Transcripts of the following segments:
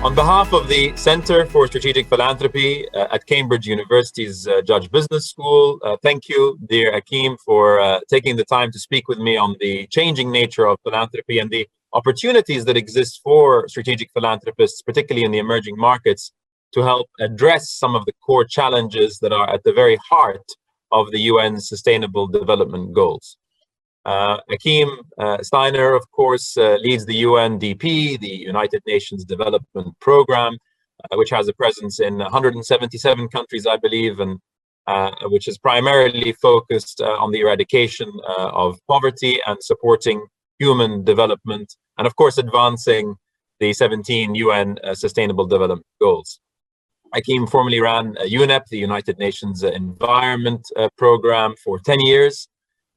On behalf of the Center for Strategic Philanthropy at Cambridge University's Judge Business School, thank you, dear Achim, for taking the time to speak with me on the changing nature of philanthropy and the opportunities that exist for strategic philanthropists, particularly in the emerging markets, to help address some of the core challenges that are at the very heart of the UN's Sustainable Development Goals. Achim Steiner, of course, leads the UNDP, the United Nations Development Program, which has a presence in 177 countries, I believe, and which is primarily focused on the eradication of poverty and supporting human development, and of course, advancing the 17 UN Sustainable Development Goals. Achim formerly ran UNEP, the United Nations Environment Program, for 10 years.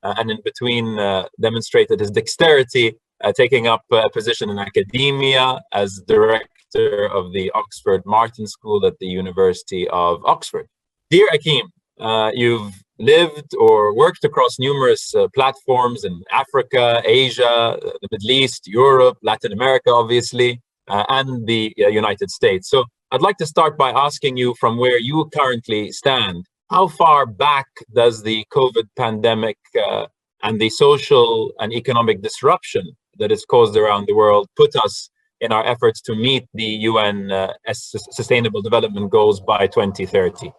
And in between demonstrated his dexterity, taking up a position in academia as director of the Oxford Martin School at the University of Oxford. Dear Achim, you've lived or worked across numerous platforms in Africa, Asia, the Middle East, Europe, Latin America, obviously, and the United States. So I'd like to start by asking you from where you currently stand. How far back does the COVID pandemic and the social and economic disruption that is caused around the world put us in our efforts to meet the UN Sustainable Development Goals by 2030?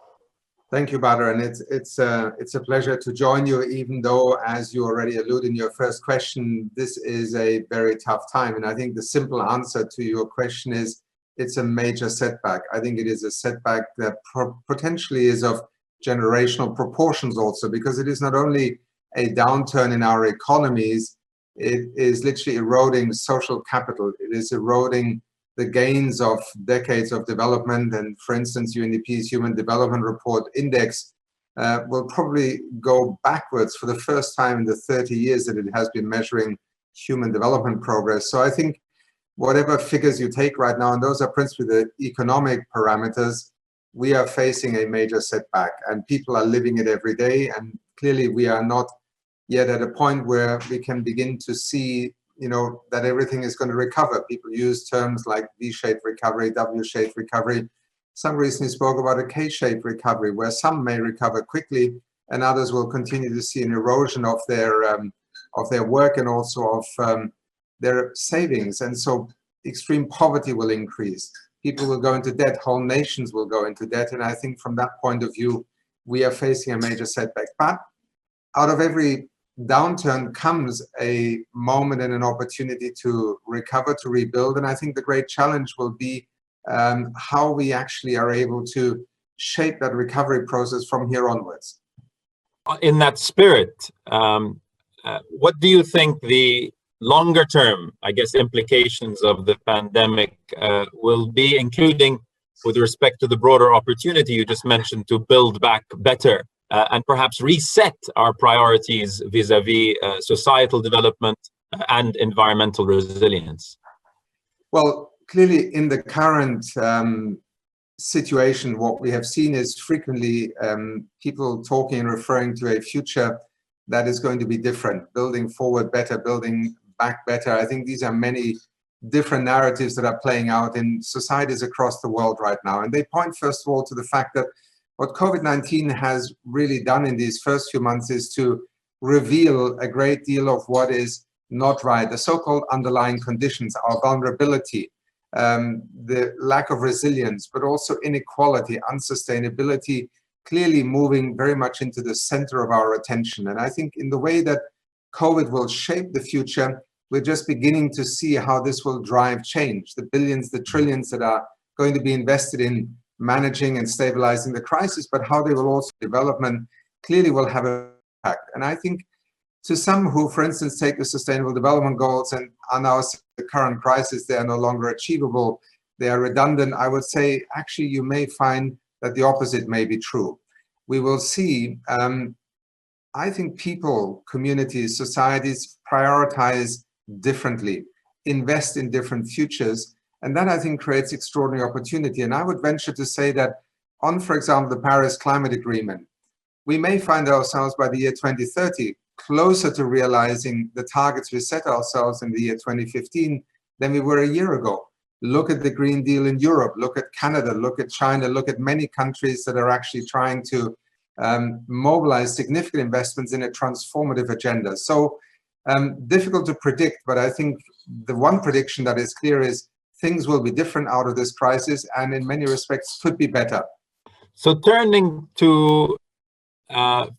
Thank you, Badr, and it's a pleasure to join you, even though, as you already alluded in your first question, this is a very tough time. And I think the simple answer to your question is it's a major setback. I think it is a setback that potentially is of generational proportions also, because it is not only a downturn in our economies, it is literally eroding social capital. It is eroding the gains of decades of development. And for instance, UNDP's Human Development Report Index will probably go backwards for the first time in the 30 years that it has been measuring human development progress. So I think whatever figures you take right now, and those are principally the economic parameters, we are facing a major setback, and people are living it every day. And clearly we are not yet at a point where we can begin to see, that everything is going to recover. People use terms like V-shaped recovery, W-shaped recovery. Some recently spoke about a K-shaped recovery, where some may recover quickly and others will continue to see an erosion of their work and also of their savings. And so extreme poverty will increase. People will go into debt, whole nations will go into debt. And I think from that point of view, we are facing a major setback. But out of every downturn comes a moment and an opportunity to recover, to rebuild. And I think the great challenge will be how we actually are able to shape that recovery process from here onwards. In that spirit, what do you think the longer term, implications of the pandemic will be, including with respect to the broader opportunity you just mentioned to build back better and perhaps reset our priorities vis-a-vis societal development and environmental resilience? Well, clearly in the current situation, what we have seen is frequently people talking and referring to a future that is going to be different, building forward better, building back better. I think these are many different narratives that are playing out in societies across the world right now. And they point, first of all, to the fact that what COVID-19 has really done in these first few months is to reveal a great deal of what is not right, the so-called underlying conditions, our vulnerability, the lack of resilience, but also inequality, unsustainability, clearly moving very much into the center of our attention. And I think in the way that COVID will shape the future, we're just beginning to see how this will drive change. The billions, the trillions that are going to be invested in managing and stabilizing the crisis, but how they will also development clearly will have an impact. And I think to some who, for instance, take the Sustainable Development Goals and are now the current crisis, they are no longer achievable, they are redundant, I would say, actually, you may find that the opposite may be true. We will see, I think people, communities, societies prioritize differently, invest in different futures, and that I think creates extraordinary opportunity. And I would venture to say that on, for example, the Paris Climate Agreement, we may find ourselves by the year 2030 closer to realizing the targets we set ourselves in the year 2015 than we were a year ago. Look at the Green Deal in Europe, look at Canada, look at China, look at many countries that are actually trying to mobilize significant investments in a transformative agenda. So difficult to predict, but I think the one prediction that is clear is things will be different out of this crisis, and in many respects could be better. So turning to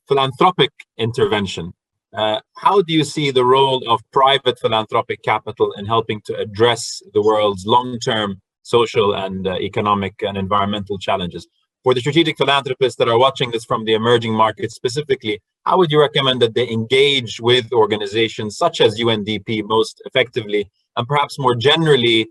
philanthropic intervention, how do you see the role of private philanthropic capital in helping to address the world's long-term social and economic and environmental challenges? For the strategic philanthropists that are watching this from the emerging markets specifically, how would you recommend that they engage with organizations such as UNDP most effectively? And perhaps more generally,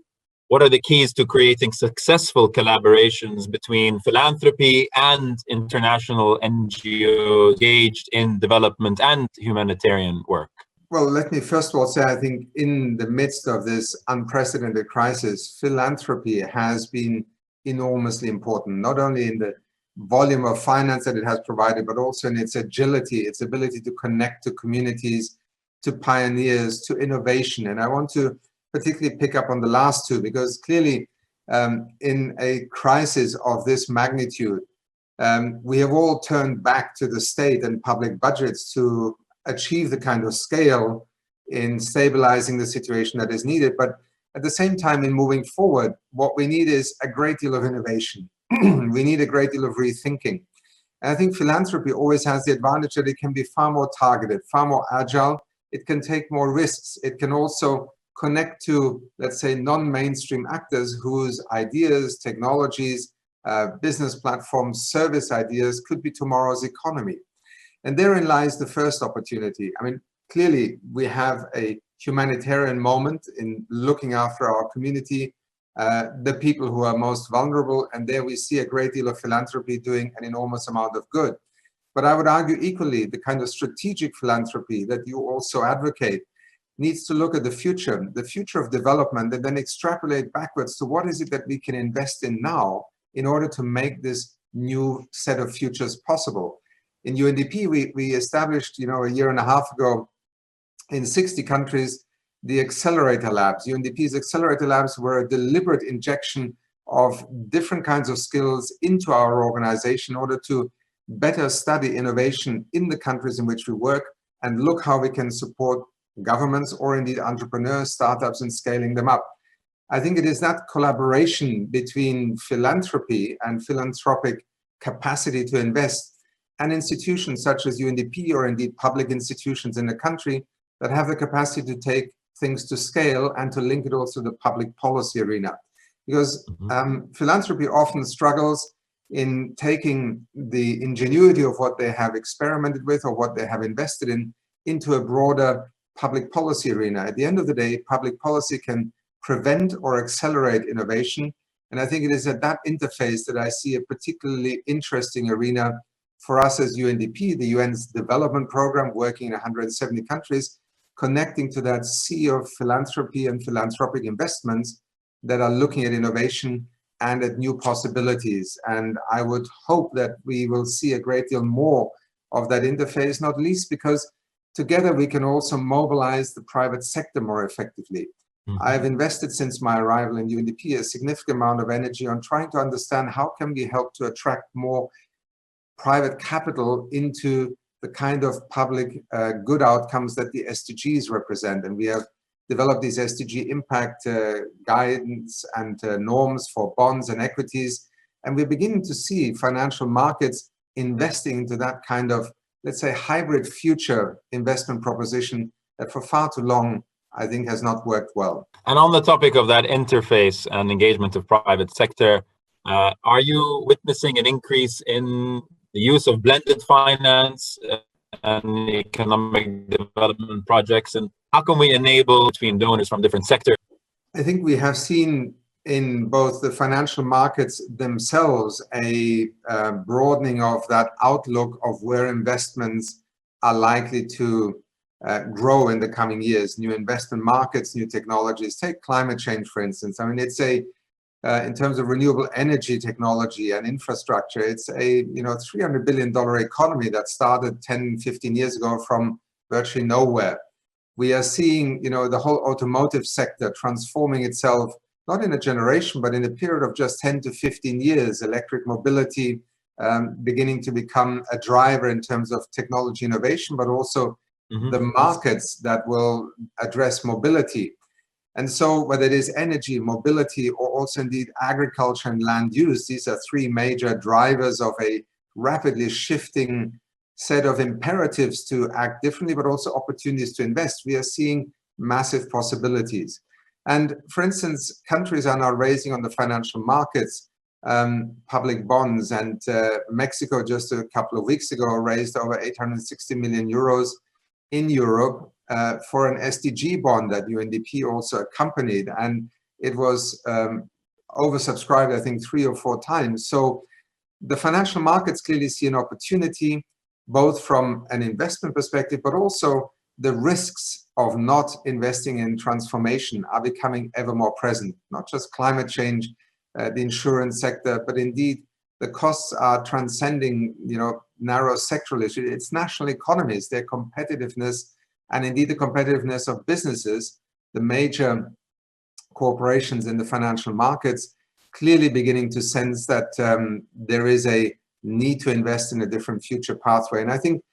what are the keys to creating successful collaborations between philanthropy and international NGOs engaged in development and humanitarian work? Well, let me first of all say, I think in the midst of this unprecedented crisis, philanthropy has been enormously important, not only in the volume of finance that it has provided, but also in its agility, its ability to connect to communities, to pioneers, to innovation. And I want to particularly pick up on the last two, because clearly in a crisis of this magnitude, we have all turned back to the state and public budgets to achieve the kind of scale in stabilizing the situation that is needed. But at the same time, in moving forward, what we need is a great deal of innovation. We need a great deal of rethinking. And I think philanthropy always has the advantage that it can be far more targeted, far more agile. It can take more risks. It can also connect to, let's say, non-mainstream actors whose ideas, technologies, business platforms, service ideas could be tomorrow's economy. And therein lies the first opportunity. I mean, clearly, we have a humanitarian moment in looking after our community, the people who are most vulnerable, and there we see a great deal of philanthropy doing an enormous amount of good. But I would argue equally, the kind of strategic philanthropy that you also advocate needs to look at the future of development, and then extrapolate backwards to what is it that we can invest in now in order to make this new set of futures possible. In UNDP, we established, a year and a half ago, in 60 countries, the accelerator labs. UNDP's accelerator labs were a deliberate injection of different kinds of skills into our organization in order to better study innovation in the countries in which we work and look how we can support governments or indeed entrepreneurs, startups, in scaling them up. I think it is that collaboration between philanthropy and philanthropic capacity to invest and institutions such as UNDP or indeed public institutions in the country that have the capacity to take things to scale and to link it also to the public policy arena. Because philanthropy often struggles in taking the ingenuity of what they have experimented with or what they have invested in into a broader public policy arena. At the end of the day, public policy can prevent or accelerate innovation. And I think it is at that interface that I see a particularly interesting arena for us as UNDP, the UN's development program working in 170 countries, connecting to that sea of philanthropy and philanthropic investments that are looking at innovation and at new possibilities. And I would hope that we will see a great deal more of that interface, not least because together we can also mobilize the private sector more effectively. I've invested since my arrival in UNDP a significant amount of energy on trying to understand how can we help to attract more private capital into the kind of public good outcomes that the SDGs represent. And we have developed these SDG impact guidance and norms for bonds and equities. And we're beginning to see financial markets investing into that kind of, let's say, hybrid future investment proposition that for far too long, I think, has not worked well. And on the topic of that interface and engagement of private sector, are you witnessing an increase in the use of blended finance and economic development projects? And how can we enable between donors from different sectors? I think we have seen in both the financial markets themselves a broadening of that outlook of where investments are likely to grow in the coming years. New investment markets, new technologies. Take climate change, for instance. I mean, it's in terms of renewable energy technology and infrastructure, it's a $300 billion economy that started 10, 15 years ago from virtually nowhere. We are seeing the whole automotive sector transforming itself not in a generation, but in a period of just 10 to 15 years, electric mobility beginning to become a driver in terms of technology innovation, but also the markets that will address mobility. And so whether it is energy, mobility, or also indeed agriculture and land use, these are three major drivers of a rapidly shifting set of imperatives to act differently, but also opportunities to invest. We are seeing massive possibilities. And for instance, countries are now raising on the financial markets public bonds, and Mexico just a couple of weeks ago raised over 860 million euros in Europe for an SDG bond that UNDP also accompanied, and it was oversubscribed, I think, 3 or 4 times. So the financial markets clearly see an opportunity, both from an investment perspective, but also the risks of not investing in transformation are becoming ever more present. Not just climate change, the insurance sector, but indeed the costs are transcending, narrow sectoral issues. It's national economies, their competitiveness, and indeed the competitiveness of businesses, the major corporations in the financial markets, clearly beginning to sense that there is a need to invest in a different future pathway. And I think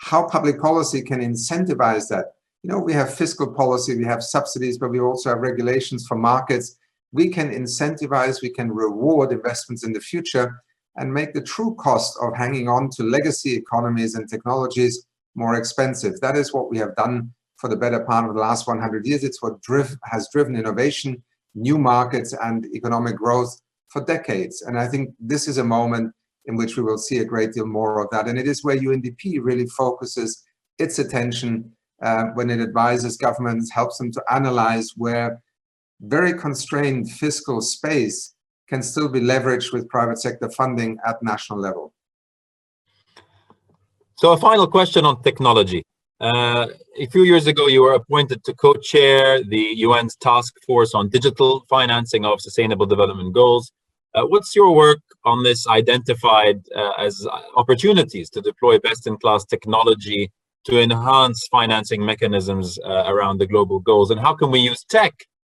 how public policy can incentivize that. We have fiscal policy, we have subsidies, but we also have regulations for markets. We can incentivize, we can reward investments in the future and make the true cost of hanging on to legacy economies and technologies more expensive. That is what we have done for the better part of the last 100 years. It's what has driven innovation, new markets, and economic growth for decades. And I think this is a moment in which we will see a great deal more of that. And it is where UNDP really focuses its attention when it advises governments, helps them to analyze where very constrained fiscal space can still be leveraged with private sector funding at national level. So a final question on technology. A few years ago, you were appointed to co-chair the UN's task force on digital financing of sustainable development goals. What's your work on this identified as opportunities to deploy best-in-class technology to enhance financing mechanisms around the global goals? And how can we use tech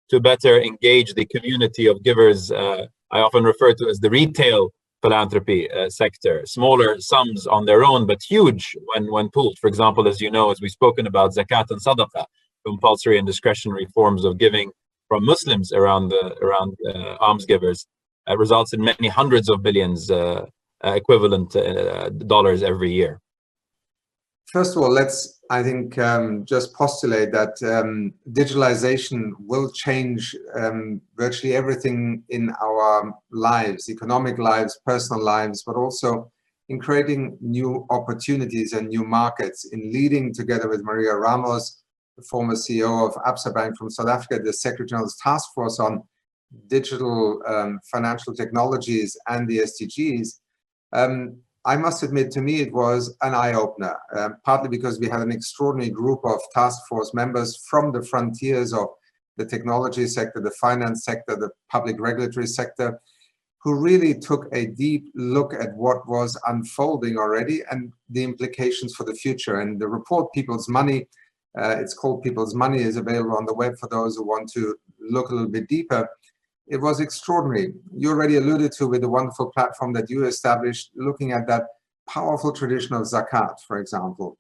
to better engage the community of givers? I often refer to as the retail philanthropy sector, smaller sums on their own, but huge when pooled. For example, as you know, as we've spoken about, zakat and sadaqah, compulsory and discretionary forms of giving from Muslims around alms givers, results in many hundreds of billions equivalent dollars every year. First of all, let's, I think, just postulate that digitalization will change virtually everything in our lives, economic lives, personal lives, but also in creating new opportunities and new markets, in leading together with Maria Ramos, the former CEO of Absa Bank from South Africa, the Secretary General's task force on digital financial technologies and the SDGs. I must admit, to me, it was an eye-opener, partly because we had an extraordinary group of task force members from the frontiers of the technology sector, the finance sector, the public regulatory sector, who really took a deep look at what was unfolding already and the implications for the future. And the report, People's Money, it's called People's Money, is available on the web for those who want to look a little bit deeper. It was extraordinary. You already alluded to with the wonderful platform that you established, looking at that powerful tradition of zakat, for example.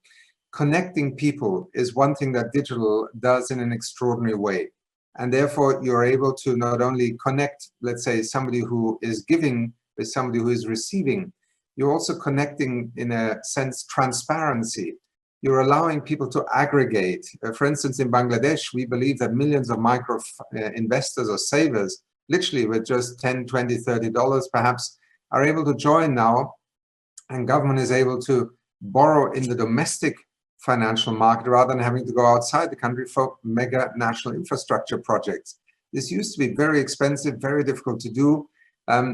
Connecting people is one thing that digital does in an extraordinary way. And therefore, you're able to not only connect, let's say, somebody who is giving with somebody who is receiving, you're also connecting, in a sense, transparency. You're allowing people to aggregate. For instance, in Bangladesh, we believe that millions of micro investors or savers, literally with just $10, $20, $30 perhaps, are able to join now, and government is able to borrow in the domestic financial market rather than having to go outside the country for mega national infrastructure projects. This used to be very expensive, very difficult to do.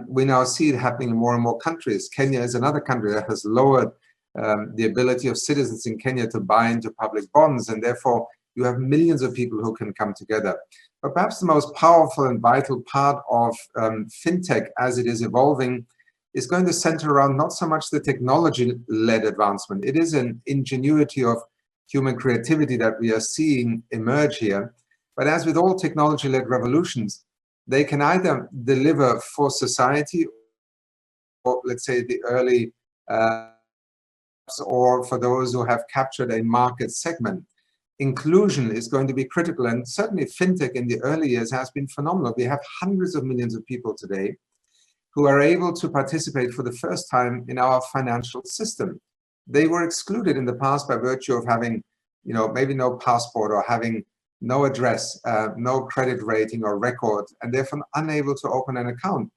We now see it happening in more and more countries. Kenya is another country that has lowered the ability of citizens in Kenya to buy into public bonds, and therefore you have millions of people who can come together. But perhaps the most powerful and vital part of fintech as it is evolving is going to center around not so much the technology-led advancement. It is an ingenuity of human creativity that we are seeing emerge here. But as with all technology-led revolutions, they can either deliver for society, or let's say the early or for those who have captured a market segment. Inclusion is going to be critical, and certainly fintech in the early years has been phenomenal. We have hundreds of millions of people today who are able to participate for the first time in our financial system. They were excluded in the past by virtue of having, maybe no passport or having no address, no credit rating or record, and therefore unable to open an account.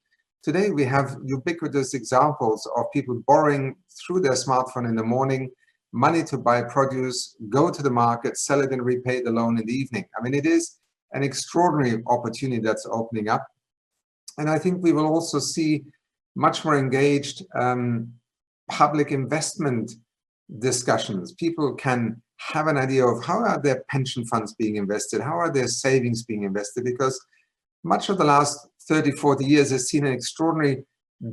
Today, we have ubiquitous examples of people borrowing through their smartphone in the morning, money to buy produce, go to the market, sell it and repay the loan in the evening. I mean, it is an extraordinary opportunity that's opening up. And I think we will also see much more engaged public investment discussions. People can have an idea of how are their pension funds being invested, how are their savings being invested, because much of the last 30, 40 years has seen an extraordinary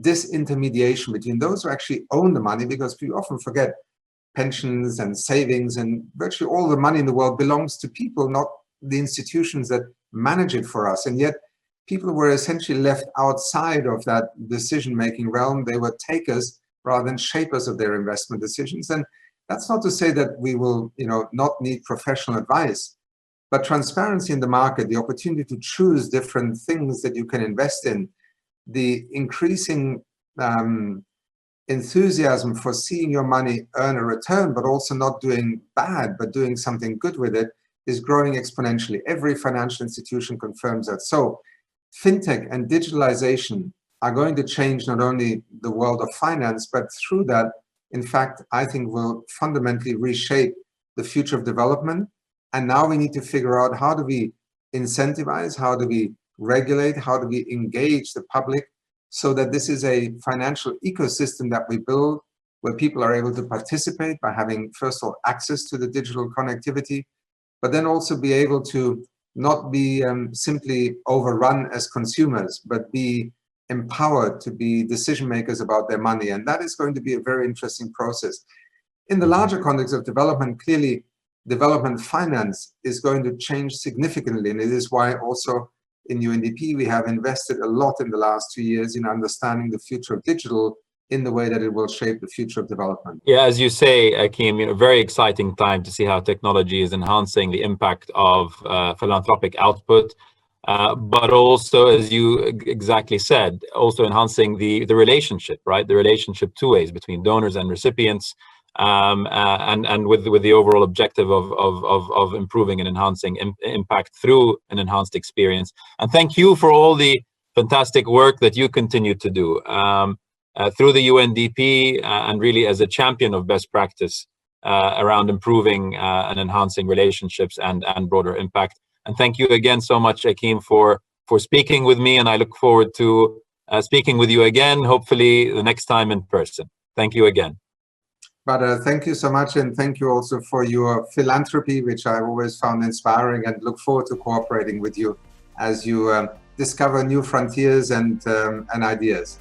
disintermediation between those who actually own the money, because we often forget pensions and savings and virtually all the money in the world belongs to people, not the institutions that manage it for us. And yet people were essentially left outside of that decision-making realm. They were takers rather than shapers of their investment decisions. And that's not to say that we will, not need professional advice, but transparency in the market, the opportunity to choose different things that you can invest in, the increasing enthusiasm for seeing your money earn a return, but also not doing bad, but doing something good with it, is growing exponentially. Every financial institution confirms that. So fintech and digitalization are going to change not only the world of finance, but through that, in fact, I think will fundamentally reshape the future of development. And now we need to figure out, how do we incentivize, how do we regulate, how do we engage the public so that this is a financial ecosystem that we build where people are able to participate by having, first of all, access to the digital connectivity, but then also be able to not be simply overrun as consumers, but be empowered to be decision makers about their money. And that is going to be a very interesting process. In the larger context of development, clearly, development finance is going to change significantly. And it is why also in UNDP, we have invested a lot in the last 2 years in understanding the future of digital in the way that it will shape the future of development. Yeah, as you say, Achim, very exciting time to see how technology is enhancing the impact of philanthropic output, but also, as you exactly said, also enhancing the relationship, right? The relationship two ways between donors and recipients, and with the overall objective of improving and enhancing impact through an enhanced experience. And thank you for all the fantastic work that you continue to do through the UNDP and really as a champion of best practice around improving and enhancing relationships and broader impact. And thank you again so much, Achim, for speaking with me. And I look forward to speaking with you again, hopefully the next time in person. Thank you again. But thank you so much, and thank you also for your philanthropy, which I've always found inspiring, and look forward to cooperating with you as you discover new frontiers and ideas.